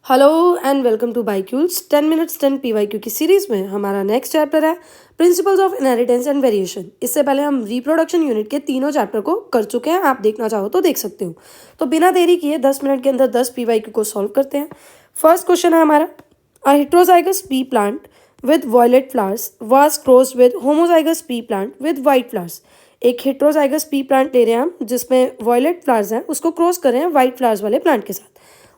Hello and welcome to बाईक्यूल्स 10 minutes 10 PYQ की series में हमारा नेक्स्ट चैप्टर है principles of inheritance and variation. इससे पहले हम रिप्रोडक्शन यूनिट के तीनों चैप्टर को कर चुके हैं, आप देखना चाहो तो देख सकते हो। तो बिना देरी किए 10 मिनट के अंदर 10 पीवाईक्यू को सॉल्व करते हैं। फर्स्ट क्वेश्चन है हमारा, a heterozygous pea plant with violet flowers was crossed with homozygous pea plant with white flowers. एक हेट्रोजाइगस पी प्लांट ले रहे हैं हम जिसमें वॉयलेट फ्लावर्स हैं, उसको क्रॉस कर रहे हैं वाइट फ्लावर्स वाले प्लांट के साथ।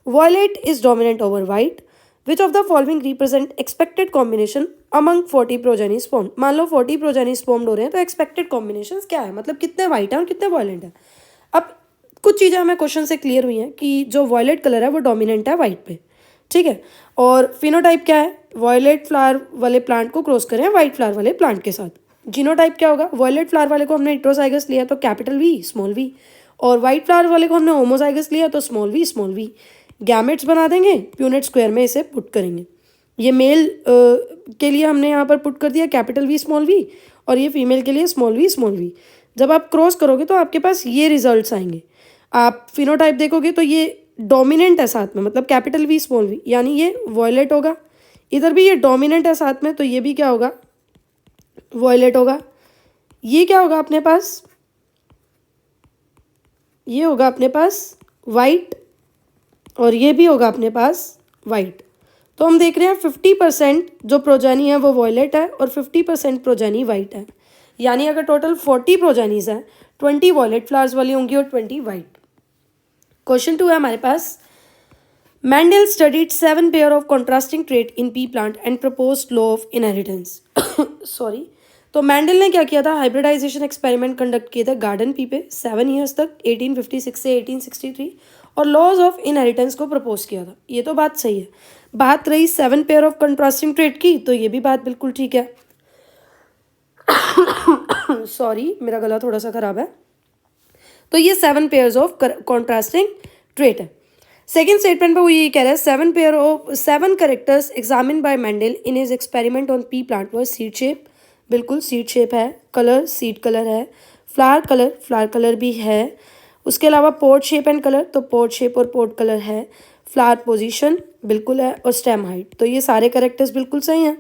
Violet is dominant over white. Which of the following represent expected combination among 40 progeny formed? मान लो 40 progeny formed हो रहे हैं तो expected combinations क्या है, मतलब कितने white हैं और कितने violet हैं। अब कुछ चीज़ें हमें क्वेश्चन से क्लियर हुई हैं कि जो violet कलर है वो डोमिनेंट है वाइट पे, ठीक है। और फिनोटाइप क्या है, वॉयलेट फ्लावर वाले प्लांट को क्रॉस करें वाइट फ्लावर वाले प्लांट के साथ। जीनोटाइप क्या होगा, वॉयलेट फ्लावर वाले को हमने हेट्रोजाइगस लिया तो कैपिटल वी स्मॉल वी, और वाइट फ्लावर वाले को हमने होमोजाइगस लिया तो small V small V. Gametes बना देंगे, प्यूनेट स्क्वायर में इसे पुट करेंगे। ये मेल के लिए हमने यहाँ पर पुट कर दिया कैपिटल वी स्मॉल वी, और ये फीमेल के लिए स्मॉल वी स्मॉल वी। जब आप क्रॉस करोगे तो आपके पास ये रिजल्ट्स आएंगे। आप फिनोटाइप देखोगे तो ये डोमिनेंट है साथ में, मतलब कैपिटल वी स्मॉल वी, यानी ये वॉयलेट होगा। इधर भी ये डोमिनेंट है साथ में तो ये भी क्या होगा, वॉयलेट होगा। ये क्या होगा अपने पास, ये होगा अपने पास वाइट, और ये भी होगा अपने पास वाइट। तो हम देख रहे हैं 50% जो प्रोजेनी है वो वॉयलेट है और 50% प्रोजेनी वाइट है। यानी अगर टोटल 40 प्रोजेनीज हैं, 20 वॉयलेट फ्लावर्स वाली होंगी और 20 वाइट। क्वेश्चन 2 है हमारे पास, Mendel studied 7 pair of contrasting trait in pea plant and proposed law of inheritance. Sorry, तो मैंडल ने क्या किया था, हाइब्रिडाइजेशन एक्सपेरिमेंट कंडक्ट किए थे गार्डन पी पे 7 ईयर्स तक, 1856 से 1863, और लॉज ऑफ इनहेरिटेंस को प्रपोज किया था। ये तो बात सही है। बात रही 7 पेयर ऑफ कंट्रास्टिंग ट्रेट की, तो ये भी बात बिल्कुल ठीक है। सॉरी, मेरा गला थोड़ा सा खराब है। तो ये 7 पेयर्स ऑफ कॉन्ट्रास्टिंग ट्रेट है। सेकेंड स्टेटमेंट पे वो ये कह रहा है 7 characters examine by Mendel in his experiment on P plant were seed shape, बिल्कुल सीड शेप है। कलर सीड कलर है। फ्लावर कलर भी है। उसके अलावा पोर्ट शेप एंड कलर, तो पोर्ट शेप और पोर्ट कलर है। फ्लावर पोजीशन बिल्कुल है, और स्टेम हाइट, तो ये सारे करेक्टर्स बिल्कुल सही हैं।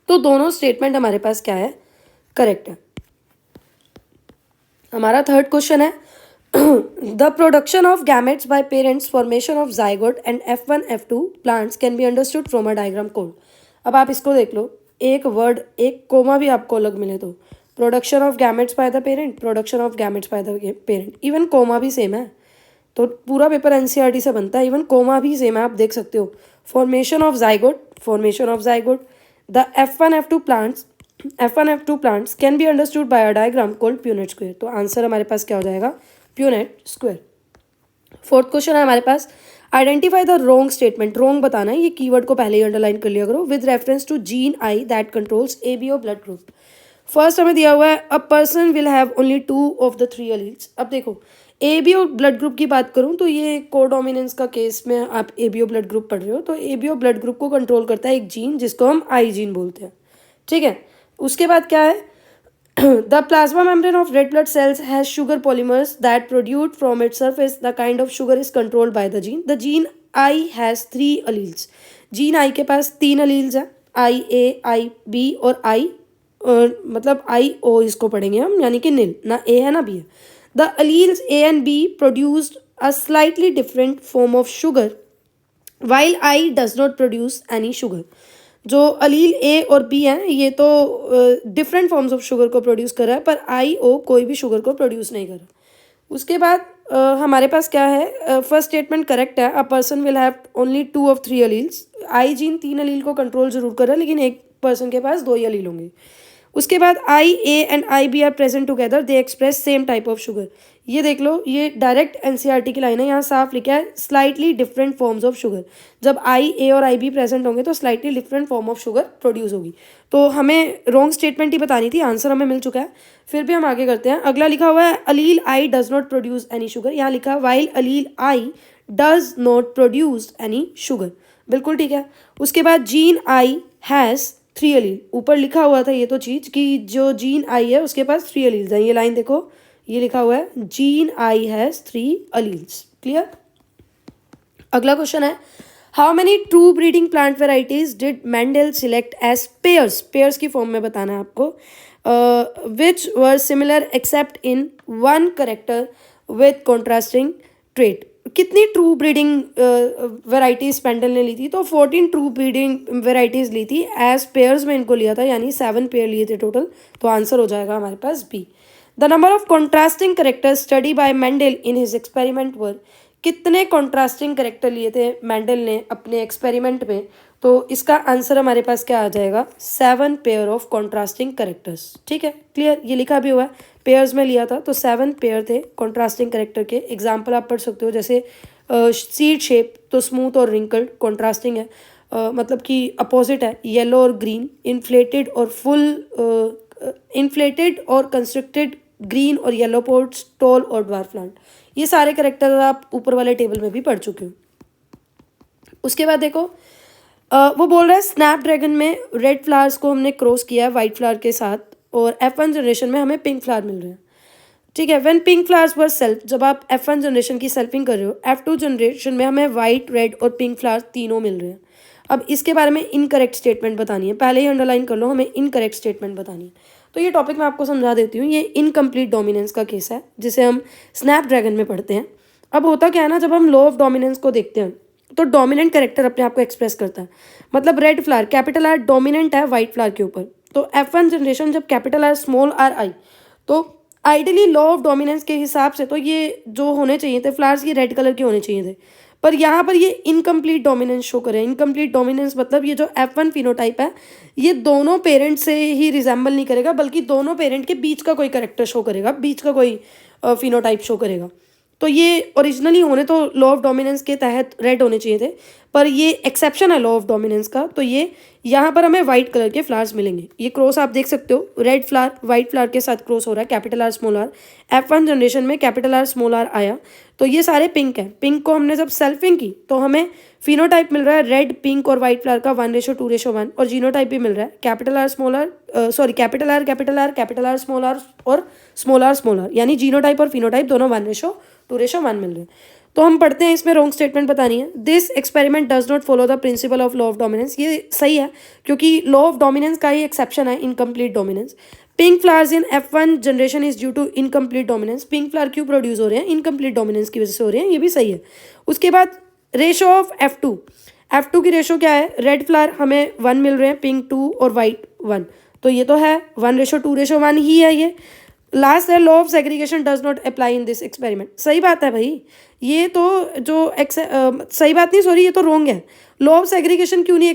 तो दोनों स्टेटमेंट हमारे पास क्या है, करेक्ट है। हमारा थर्ड क्वेश्चन है, the production of gametes bye parents formation of zygote and F1 F2 plants can be understood from a diagram code. अब आप इसको देख लो, एक वर्ड एक कोमा भी आपको अलग मिले तो production of gametes by the parent, production of gametes by the parent, even कोमा भी सेम है। तो पूरा पेपर एनसीईआरटी से बनता है, इवन कोमा भी सेम है, आप देख सकते हो। Formation of zygote, the F1 F2 plants can be understood by a diagram called Punnett square. तो आंसर हमारे पास क्या हो जाएगा, प्यूनेट स्क्वायर। फोर्थ क्वेश्चन है हमारे पास, identify the wrong statement. Wrong बताना है, ये कीवर्ड को पहले ही अंडरलाइन कर लिया करो। With reference to gene I that controls ABO blood group. First हमें दिया हुआ है, a person will have only 2 of the 3 alleles. अब देखो ABO ब्लड ग्रुप की बात करूं तो ये कोडोमिनेंस का केस में आप ABO ब्लड ग्रुप पढ़ रहे हो, तो ABO ब्लड ग्रुप को कंट्रोल करता है एक जीन जिसको हम आई जीन बोलते हैं, ठीक है। उसके बाद क्या है, the plasma membrane of red blood cells has sugar polymers that protrude from its surface. The kind of sugar is controlled by the gene. The gene I has 3 alleles. Gene I के पास 3 alleles हैं, IA, IB और I, मतलब IO इसको पढ़ेंगे हम, यानी कि नील, ना A है ना B है। The alleles A and B produced a slightly different form of sugar, while I does not produce any sugar. जो अलील ए और बी हैं ये तो डिफरेंट फॉर्म्स ऑफ शुगर को प्रोड्यूस कर रहा है, पर आई ओ कोई भी शुगर को प्रोड्यूस नहीं कर रहा। उसके बाद हमारे पास क्या है, फर्स्ट स्टेटमेंट करेक्ट है, a person will have only 2 of 3 alleles. I gene 3 अलील को कंट्रोल जरूर कर रहा है, लेकिन एक पर्सन के पास 2 ही अलील होंगे। उसके बाद IA and IB are present together, they express same type of sugar. ये देख लो, ये डायरेक्ट एनसीईआरटी की लाइन है, यहाँ साफ लिखा है slightly different forms of sugar. जब IA और IB प्रेजेंट होंगे तो slightly different form of sugar produce होगी। तो हमें रॉन्ग स्टेटमेंट ही बतानी थी, आंसर हमें मिल चुका है। फिर भी हम आगे करते हैं। अगला लिखा हुआ है, allele I does not produce any sugar, यहाँ लिखा है while allele I does not produce any sugar, बिल्कुल ठीक है। उसके बाद जीन आई हैज़ 3 अलील, ऊपर लिखा हुआ था ये तो चीज़ कि जो जीन आई है उसके पास 3 अलील्स हैं। ये लाइन देखो, ये लिखा हुआ है gene I has 3 alleles, clear. अगला क्वेश्चन है, how many true breeding plant varieties did Mendel select as pairs, pairs की फॉर्म में बताना है आपको, which were similar except in one character with contrasting trait. कितनी ट्रू ब्रीडिंग वेराइटीज मेंडल ने ली थी? तो 14 ट्रू ब्रीडिंग वेराइटीज ली थी, एज पेयर्स में इनको लिया था, यानी 7 पेयर लिए थे टोटल। तो आंसर हो जाएगा हमारे पास B. The number of contrasting characters study by Mendel in his experiment were, कितने कॉन्ट्रास्टिंग करेक्टर लिए थे मेंडल ने अपने एक्सपेरिमेंट में? तो इसका आंसर हमारे पास क्या आ जाएगा? 7 पेयर ऑफ कॉन्ट्रास्टिंग करेक्टर्स। ठीक है, क्लियर, ये लिखा भी हुआ है, पेयर्स में लिया था तो 7 पेयर थे कॉन्ट्रास्टिंग करेक्टर के। एग्जाम्पल आप पढ़ सकते हो, जैसे सीड शेप तो स्मूथ और रिंकल्ड कॉन्ट्रास्टिंग है, मतलब कि अपोजिट है, येलो और ग्रीन, इन्फ्लेटेड और फुल, इन्फ्लेटेड और कंस्ट्रक्टेड ग्रीन और येलो पोर्ट्स, टॉल और ड्वार्फ प्लांट। ये सारे करेक्टर आप ऊपर वाले टेबल में भी पढ़ चुके हो। उसके बाद देखो, वो बोल रहा है स्नैपड्रैगन में रेड फ्लावर्स को हमने क्रॉस किया है वाइट फ्लावर के साथ, और F1 जनरेशन में हमें पिंक फ्लावर मिल रहे हैं। ठीक है, when pink flowers were self, जब आप F1 जनरेशन की सेल्फिंग कर रहे हो, F2 जनरेशन में हमें वाइट, रेड और पिंक फ्लावर तीनों मिल रहे हैं। अब इसके बारे में इनकरेक्ट स्टेटमेंट बतानी है, पहले ही अंडरलाइन कर लो, हमें इनकरेक्ट स्टेटमेंट बतानी है। तो ये टॉपिक मैं आपको समझा देती हूँ। ये इनकम्प्लीट डोमिनेंस का केस है, जिसे हम स्नैपड्रैगन में पढ़ते हैं। अब होता क्या है ना, जब हम लॉ ऑफ डोमिनेंस को देखते हैं तो डोमिनेंट कैरेक्टर अपने आप को एक्सप्रेस करता है। मतलब red flower capital R dominant है वाइट फ्लावर के ऊपर, तो F1 जनरेशन जब कैपिटल आर स्मॉल आर आई, तो आइडियली लॉ ऑफ डोमिनेंस के हिसाब से तो ये जो होने चाहिए थे फ्लावर्स, ये रेड कलर के होने चाहिए थे, पर यहाँ पर ये इनकम्प्लीट डोमिनेंस शो करे। इनकम्प्लीट डोमिनेंस मतलब ये जो F1 फिनोटाइप है, ये दोनों पेरेंट से ही रिजेंबल नहीं करेगा, बल्कि दोनों पेरेंट के बीच का कोई करेक्टर शो करेगा, बीच का कोई फिनोटाइप शो करेगा। तो ये ओरिजिनली होने तो लॉ ऑफ डोमिनेंस के तहत रेड होने चाहिए थे, पर ये एक्सेप्शन है लॉ ऑफ डोमिनेंस का, तो ये यहाँ पर हमें वाइट कलर के फ्लावर्स मिलेंगे। ये क्रॉस आप देख सकते हो, रेड फ्लावर वाइट फ्लावर के साथ क्रॉस हो रहा है, capital R small R. F1 generation में कैपिटल आर स्मॉल आर आया, तो ये सारे पिंक हैं। पिंक को हमने जब सेल्फिंग की तो हमें फिनोटाइप मिल रहा है रेड, पिंक और वाइट फ्लावर का 1:2:1, और जीनोटाइप भी मिल रहा है capital R small R, sorry capital R capital R capital R small R और स्मॉल आर, यानी जीनोटाइप और फिनोटाइप दोनों 1:2:1 मिल रहे हैं। तो हम पढ़ते हैं, इसमें रॉन्ग स्टेटमेंट बतानी है। This experiment does not follow the principle of law of dominance, ये सही है क्योंकि लॉ ऑफ डोमिनेंस का ही एक्सेप्शन है incomplete dominance. Pink flowers in F1 generation is due to incomplete dominance, pink flower क्यों प्रोड्यूस हो रहे हैं? इनकम्प्लीट डोमिनेंस की वजह से हो रहे हैं, ये भी सही है। उसके बाद रेशो ऑफ F2 की रेशो क्या है? रेड फ्लावर हमें 1 मिल रहे हैं, पिंक 2 और वाइट 1, तो ये तो है 1:2:1 ही है। ये लास्ट है, law of segregation does not apply in this experiment. सही बात है भाई, ये तो जो सही बात नहीं, सॉरी, ये तो रॉन्ग है। लॉ ऑफ सेग्रीगेशन क्यों नहीं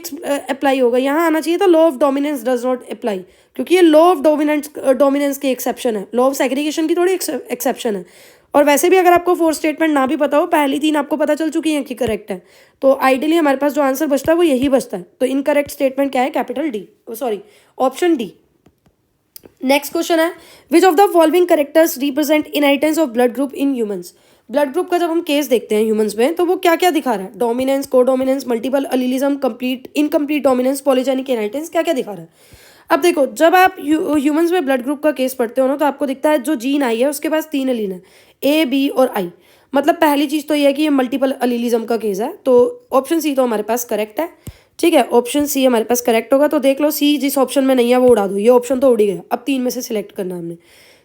अप्लाई होगा? यहाँ आना चाहिए था law of dominance does not apply, क्योंकि ये लॉ ऑफ डोमिनेंस की एक्सेप्शन है, लॉ ऑफ सेग्रीगेशन की थोड़ी एक्सेप्शन है। और वैसे भी अगर आपको 4 स्टेटमेंट ना भी पता हो, पहली 3 आपको पता चल चुकी हैं कि करेक्ट है, तो आइडियली हमारे पास जो आंसर बचता है वो यही बचता है। तो इनकरेक्ट स्टेटमेंट क्या है? Capital D, sorry option D. Next question है, which of the following characters represent inheritance of blood group in humans. Blood group का जब हम केस देखते हैं ह्यूमंस में, तो वो क्या क्या दिखा रहा है? Dominance, codominance, multiple allelism, complete incomplete dominance, polygenic inheritance, क्या क्या दिखा रहा है? अब देखो, जब आप ह्यूमंस में ब्लड ग्रुप का केस पढ़ते हो ना, तो आपको दिखता है जो जीन आई है उसके पास 3 एलील है, A, B और I। मतलब पहली चीज़ तो ये है कि ये मल्टीपल अलीलिज्म का केस है, तो ऑप्शन सी तो हमारे पास करेक्ट है। ठीक है, ऑप्शन सी हमारे पास करेक्ट होगा। तो देख लो, सी जिस ऑप्शन में नहीं है वो उड़ा दो, ये ऑप्शन तो उड़ ही गया। अब 3 में से सिलेक्ट करना हमने।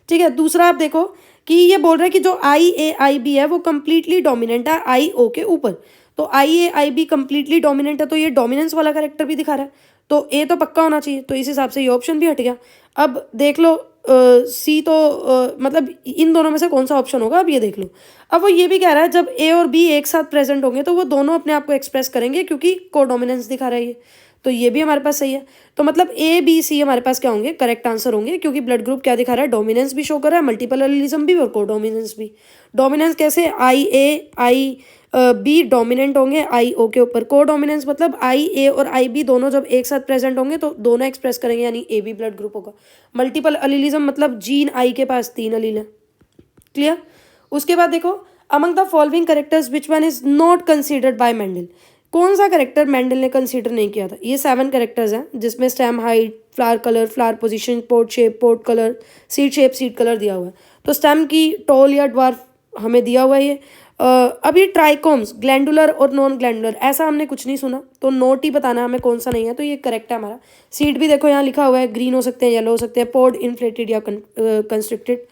ठीक है, दूसरा आप देखो कि ये बोल रहा है कि जो IAIB है वो कम्प्लीटली डोमिनेंट है IO के ऊपर, तो IAIB कम्प्लीटली डोमिनेंट है, तो ये डोमिनेंस वाला करेक्टर भी दिखा रहा है, तो ए तो पक्का होना चाहिए, तो इस हिसाब से ये ऑप्शन भी हट गया। अब देख लो सी तो मतलब इन दोनों में से कौन सा ऑप्शन होगा, अब ये देख लो। अब वो ये भी कह रहा है जब ए और बी एक साथ प्रेजेंट होंगे तो वो दोनों अपने आप को एक्सप्रेस करेंगे, क्योंकि कोडोमिनेंस दिखा रहा है ये, तो ये भी हमारे पास सही है। तो मतलब A, B, C हमारे पास क्या होंगे? करेक्ट आंसर होंगे, क्योंकि ब्लड ग्रुप क्या दिखा रहा है? डोमिनेंस भी शो कर रहा है, मल्टीपल एलिलिज्म भी और कोडोमिनेंस भी। डोमिनेंस कैसे? IAIB डोमिनेंट होंगे IO के ऊपर। कोडोमिनेंस मतलब IA और IB दोनों जब एक साथ प्रेजेंट होंगे तो दोनों एक्सप्रेस करेंगे, यानी AB ब्लड ग्रुप होगा। मल्टीपल एलिलिज्म मतलब जीन I के पास 3 एलील है। क्लियर? उसके बाद देखो, among the following characters which one is not considered bye Mendel. कौन सा करेक्टर मेंडल ने कंसीडर नहीं किया था? ये 7 करेक्टर्स हैं, जिसमें stem height, flower colour, flower position, port shape, pod colour, seed shape, seed colour दिया हुआ है। तो स्टेम की टॉल या ड्वार्फ हमें दिया हुआ है, ये अब ये ट्राइकोम्स ग्लैंडुलर और नॉन ग्लैंडुलर ऐसा हमने कुछ नहीं सुना, तो नोट ही बताना हमें कौन सा नहीं है, तो ये करेक्ट है हमारा। सीड भी देखो यहाँ लिखा हुआ है, ग्रीन हो सकते हैं, येलो हो सकते हैं, पोर्ड, इन्फ्लेटेड या कंस्ट्रिक्टेड।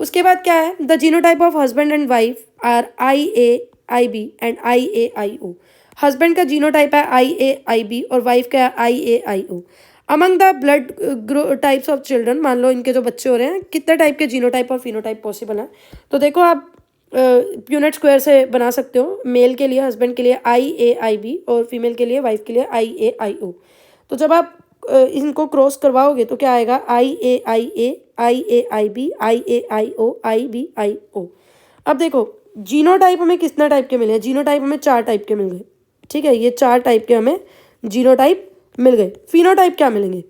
उसके बाद क्या है, the genotype of husband and wife are IAIB and IAIO। Husband का जीनोटाइप है IAIB और वाइफ का है IAIO। Among the blood types of children, मान लो इनके जो बच्चे हो रहे हैं, कितने टाइप के जीनोटाइप और फिनोटाइप पॉसिबल है। तो देखो आप प्यूनेट स्क्वायर से बना सकते हो, मेल के लिए हस्बैंड के लिए IAIB और फीमेल के लिए वाइफ के लिए IAIO। तो जब आप इनको क्रॉस करवाओगे तो क्या आएगा, IAIA IAIB IAIO IBIO। अब देखो जीनोटाइप हमें कितना टाइप के मिले हैं, जीनोटाइप हमें 4 टाइप के मिल गए, ठीक है, ये 4 टाइप के हमें जीनोटाइप मिल गए। फिनोटाइप क्या मिलेंगे,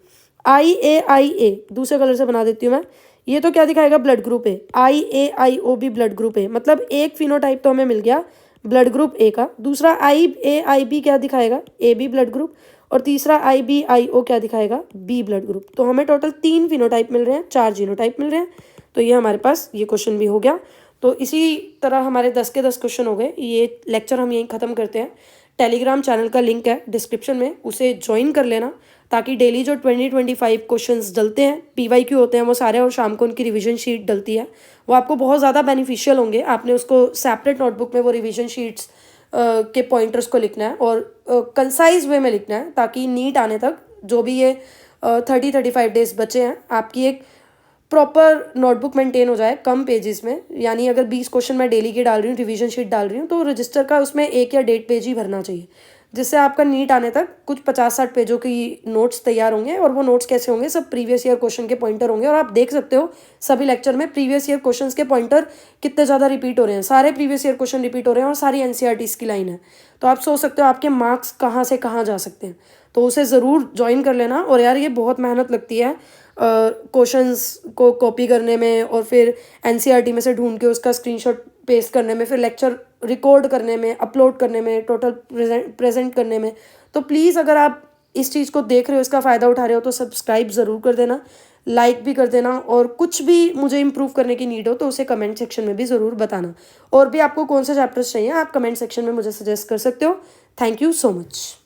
IAIA दूसरे कलर से बना देती हूँ मैं, ये तो क्या दिखाएगा, ब्लड ग्रुप है। IAIO भी ब्लड ग्रुप है, मतलब एक फिनोटाइप तो हमें मिल गया ब्लड ग्रुप ए का। दूसरा IAIB क्या दिखाएगा, AB ब्लड ग्रुप। और तीसरा IBIO क्या दिखाएगा, B ब्लड ग्रुप। तो हमें टोटल 3 फिनोटाइप मिल रहे हैं, 4 जीनोटाइप मिल रहे हैं। तो ये हमारे पास ये क्वेश्चन भी हो गया। तो इसी तरह हमारे 10 के 10 क्वेश्चन हो गए। ये लेक्चर हम यहीं ख़त्म करते हैं। टेलीग्राम चैनल का लिंक है डिस्क्रिप्शन में, उसे ज्वाइन कर लेना, ताकि डेली जो 20-25 क्वेश्चंस डलते हैं, PYQ होते हैं वो सारे, और शाम को उनकी रिवीजन शीट डलती है, वो आपको बहुत ज़्यादा बेनिफिशियल होंगे। आपने उसको सेपरेट नोटबुक में वो रिवीजन शीट्स के पॉइंटर्स को लिखना है और कंसाइज वे में लिखना है, ताकि नीट आने तक जो भी ये 30-35 डेज बचे हैं, आपकी एक प्रॉपर नोटबुक मेंटेन हो जाए कम पेजेस में। यानी अगर 20 क्वेश्चन मैं डेली के डाल रही हूँ, रिवीजन शीट डाल रही हूँ, तो रजिस्टर का उसमें 1 या 1.5 पेज ही भरना चाहिए, जिससे आपका नीट आने तक कुछ 50-60 पेजों की नोट्स तैयार होंगे। और वो नोट्स कैसे होंगे, सब प्रीवियस ईयर क्वेश्चन के पॉइंटर होंगे। और आप देख सकते हो सभी लेक्चर में प्रीवियस ईयर क्वेश्चन के पॉइंटर कितने ज़्यादा रिपीट हो रहे हैं, सारे प्रीवियस ईयर क्वेश्चन रिपीट हो रहे हैं और सारी NCERTs की लाइन है। तो आप सोच सकते हो आपके मार्क्स कहाँ से कहाँ जा सकते हैं। तो उसे ज़रूर ज्वाइन कर लेना। और यार ये बहुत मेहनत लगती है क्वेश्चंस को कॉपी करने में, और फिर NCERT में से ढूंढ के उसका स्क्रीनशॉट पेस्ट करने में, फिर लेक्चर रिकॉर्ड करने में, अपलोड करने में, टोटल प्रेजेंट करने में। तो प्लीज़ अगर आप इस चीज़ को देख रहे हो, इसका फ़ायदा उठा रहे हो, तो सब्सक्राइब ज़रूर कर देना, लाइक भी कर देना, और कुछ भी मुझे इम्प्रूव करने की नीड हो तो उसे कमेंट सेक्शन में भी ज़रूर बताना। और भी आपको कौन से चैप्टर्स चाहिए आप कमेंट सेक्शन में मुझे सजेस्ट कर सकते हो। Thank you so much.